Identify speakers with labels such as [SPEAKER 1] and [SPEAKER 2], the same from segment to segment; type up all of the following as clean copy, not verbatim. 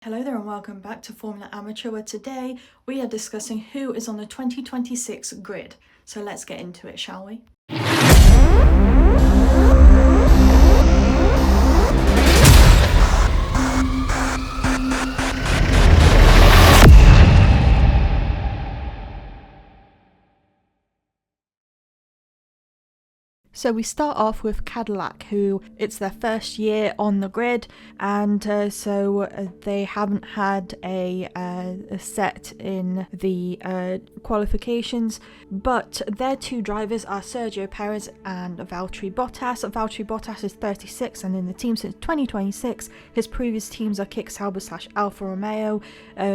[SPEAKER 1] Hello there and welcome back to Formula Amateur, where today we are discussing who is on the 2026 grid. So let's get into it, shall we? So we start off with Cadillac, who it's their first year on the grid, and so they haven't had a set in the qualifications, but their two drivers are Sergio Perez and Valtteri Bottas. Valtteri Bottas is 36 and in the team since 2026. His previous teams are Kick Sauber / Alfa Romeo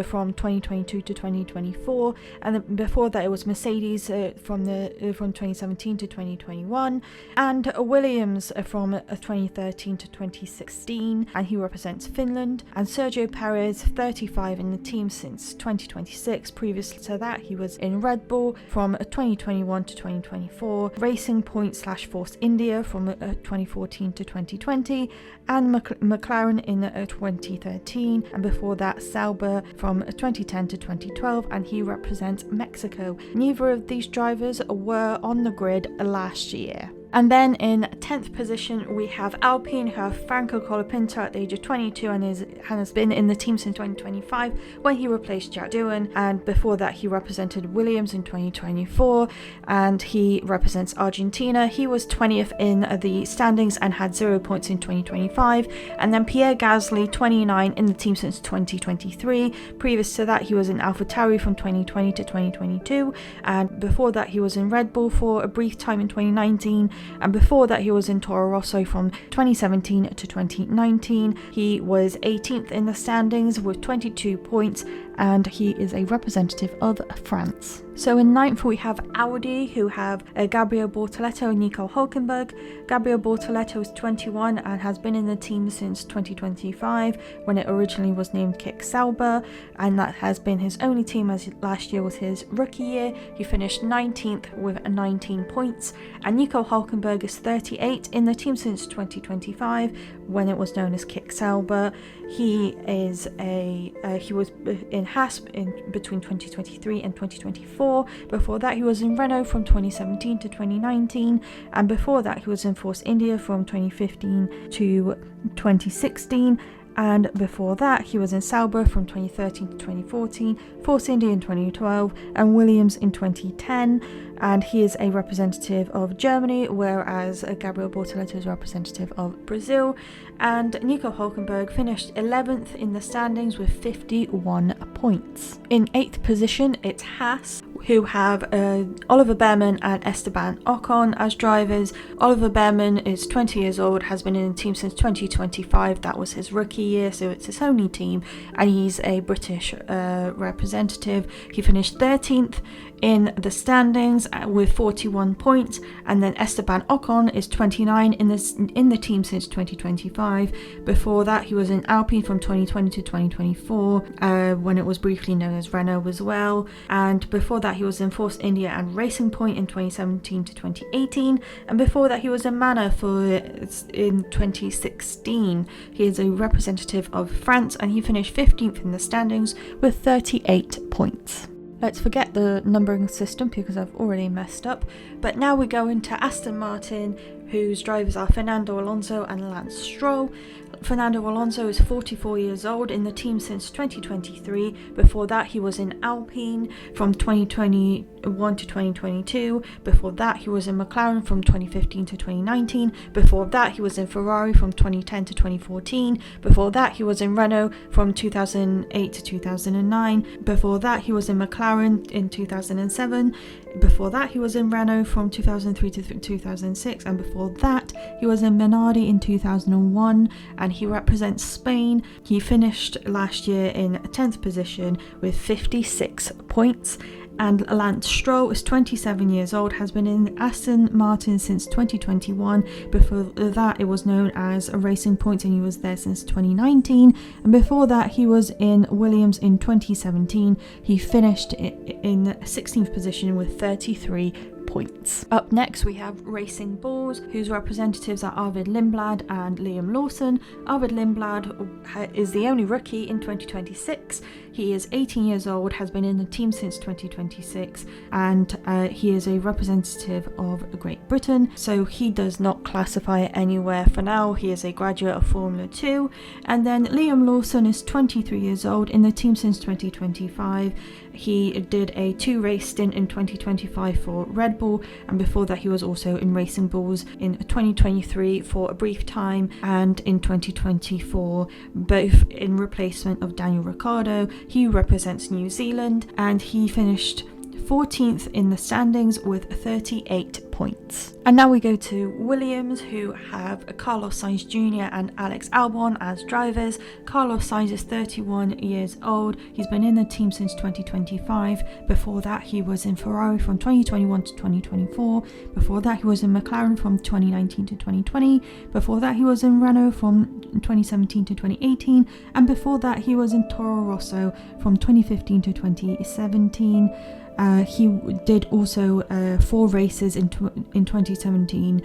[SPEAKER 1] from 2022 to 2024, and then before that it was Mercedes from 2017 to 2021. And Williams from 2013 to 2016, and he represents Finland. And Sergio Perez, 35, in the team since 2026. Previous to that, he was in Red Bull from 2021 to 2024, Racing Point / Force India from 2014 to 2020, and McLaren in 2013, and before that Sauber from 2010 to 2012, and he represents Mexico. Neither of these drivers were on the grid last year. And then in 10th position, we have Alpine, who have Franco Colapinto at the age of 22 and has been in the team since 2025 when he replaced Jack Doohan. And before that, he represented Williams in 2024 and he represents Argentina. He was 20th in the standings and had 0 points in 2025. And then Pierre Gasly, 29, in the team since 2023. Previous to that, he was in AlphaTauri from 2020 to 2022. And before that, he was in Red Bull for a brief time in 2019. And before that, he was in Toro Rosso from 2017 to 2019. He was 18th in the standings with 22 points, and he is a representative of France. So in 9th, we have Audi, who have Gabriel Bortoleto and Nico Hülkenberg. Gabriel Bortoleto is 21 and has been in the team since 2025, when it originally was named Kick Sauber, and that has been his only team, as last year was his rookie year. He finished 19th with 19 points. And Nico Hülkenberg is 38, in the team since 2025, when it was known as Kick Sauber. He was in Haas between 2023 and 2024. Before that, he was in Renault from 2017 to 2019, and before that, he was in Force India from 2015 to 2016. And before that, he was in Sauber from 2013 to 2014, Force India in 2012, and Williams in 2010. And he is a representative of Germany, whereas Gabriel Bortoleto is a representative of Brazil. And Nico Hülkenberg finished 11th in the standings with 51 points. In 8th position, it's Haas, who have Oliver Behrman and Esteban Ocon as drivers. Oliver Behrman is 20 years old, has been in the team since 2025. That was his rookie year, so it's his only team, and he's a British representative. He finished 13th in the standings with 41 points, and then Esteban Ocon is 29 in the team since 2025. Before that, he was in Alpine from 2020 to 2024, when it was briefly known as Renault as well, and before that he was in Force India and Racing Point in 2017 to 2018, and before that he was in Manor in 2016. He is a representative of France, and he finished 15th in the standings with 38 points. Let's forget the numbering system because I've already messed up. But now we go into Aston Martin, whose drivers are Fernando Alonso and Lance Stroll. Fernando Alonso is 44 years old, in the team since 2023. Before that, he was in Alpine from 2021 to 2022. Before that, he was in McLaren from 2015 to 2019. Before that, he was in Ferrari from 2010 to 2014. Before that, he was in Renault from 2008 to 2009. Before that, he was in McLaren in 2007. Before that, he was in Renault from 2003 to 2006. And before that, he was in Minardi in 2001. And he represents Spain. He finished last year in 10th position with 56 points. And Lance Stroll is 27 years old, has been in Aston Martin since 2021. Before that, it was known as Racing Point, and he was there since 2019. And before that, he was in Williams in 2017. He finished in 16th position with 33 points. Up next we have Racing Bulls, whose representatives are Arvid Lindblad and Liam Lawson. Arvid Lindblad is the only rookie in 2026. He is 18 years old, has been in the team since 2026, and he is a representative of Great Britain, so he does not classify anywhere for now. He is a graduate of Formula 2. And then Liam Lawson is 23 years old, in the team since 2025. He did a 2-race stint in 2025 for Red Bull, and before that he was also in Racing Bulls in 2023 for a brief time, and in 2024 both in replacement of Daniel Ricciardo. He represents New Zealand, and he finished 14th in the standings with 38 points. And now we go to Williams, who have Carlos Sainz Jr. and Alex Albon as drivers. Carlos Sainz is 31 years old. He's been in the team since 2025. Before that he was in Ferrari from 2021 to 2024. Before that he was in McLaren from 2019 to 2020. Before that he was in Renault from 2017 to 2018. And before that he was in Toro Rosso from 2015 to 2017. He did also 4 races in 2017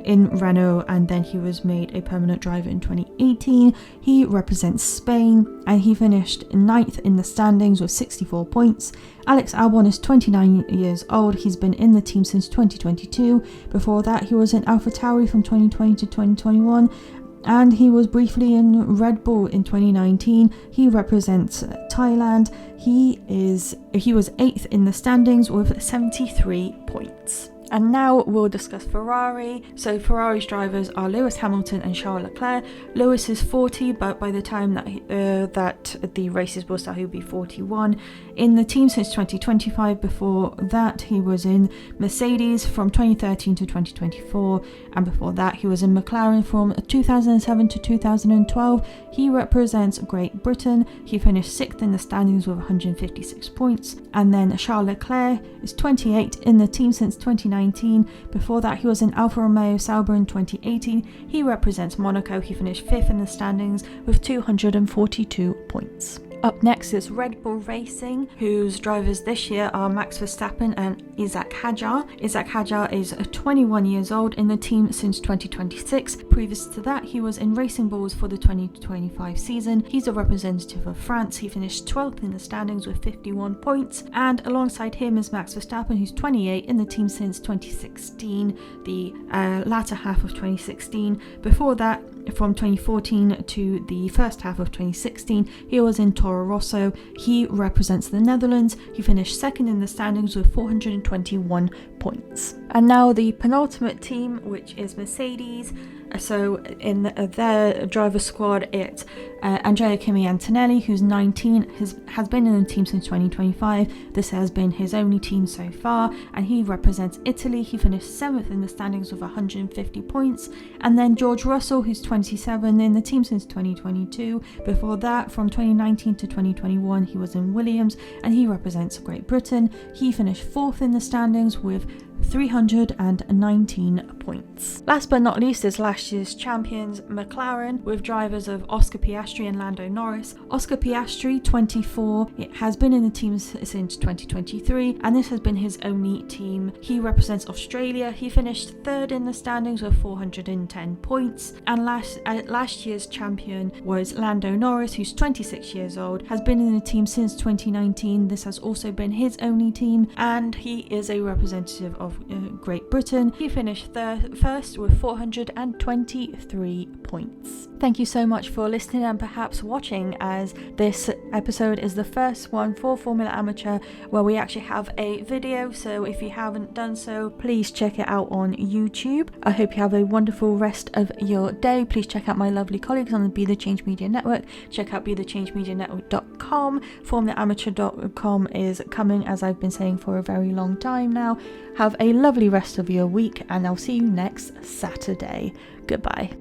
[SPEAKER 1] in Renault, and then he was made a permanent driver in 2018. He represents Spain, and he finished 9th in the standings with 64 points. Alex Albon is 29 years old. He's been in the team since 2022. Before that he was in AlphaTauri from 2020 to 2021. And he was briefly in Red Bull in 2019. He represents Thailand. He was 8th in the standings with 73 points. And now we'll discuss Ferrari. So Ferrari's drivers are Lewis Hamilton and Charles Leclerc. Lewis is 40, but by the time that the races will start, he'll be 41. In the team since 2025. Before that, he was in Mercedes from 2013 to 2024. And before that, he was in McLaren from 2007 to 2012. He represents Great Britain. He finished 6th in the standings with 156 points. And then Charles Leclerc is 28 in the team since 2019. Before that he was in Alfa Romeo Sauber in 2018. He represents Monaco. He finished 5th in the standings with 242 points. Up next is Red Bull Racing, whose drivers this year are Max Verstappen and Isaac Hadjar. Isaac Hadjar is 21 years old, in the team since 2026. Previous to that, he was in Racing Bulls for the 2025 season. He's a representative of France. He finished 12th in the standings with 51 points. And alongside him is Max Verstappen, who's 28, in the team since 2016, the latter half of 2016. Before that, from 2014 to the first half of 2016, he was in Toro Rosso. He represents the Netherlands. He finished 2nd in the standings with 421 points. And now the penultimate team, which is Mercedes. So in their driver squad, it's Andrea Kimi Antonelli, who's 19, has been in the team since 2025. This has been his only team so far, and he represents Italy. He finished 7th in the standings with 150 points. And then George Russell, who's 27, in the team since 2022. Before that, from 2019 to 2021, he was in Williams, and he represents Great Britain. He finished 4th in the standings with 319 points. Last but not least is last year's champions, McLaren, with drivers of Oscar Piastri and Lando Norris. Oscar Piastri, 24, it has been in the team since 2023, and this has been his only team. He represents Australia. He finished 3rd in the standings with 410 points. And last year's champion was Lando Norris, who's 26 years old, has been in the team since 2019. This has also been his only team, and he is a representative of Great Britain. He finished first with 423 points. Thank you so much for listening and perhaps watching, as this episode is the first one for Formula Amateur where we actually have a video, so if you haven't done so, please check it out on YouTube. I hope you have a wonderful rest of your day. Please check out my lovely colleagues on the Be The Change Media Network. Check out BeTheChangeMediaNetwork.com. FormulaAmateur.com is coming, as I've been saying for a very long time now. Have a lovely rest of your week, and I'll see you next Saturday. Goodbye.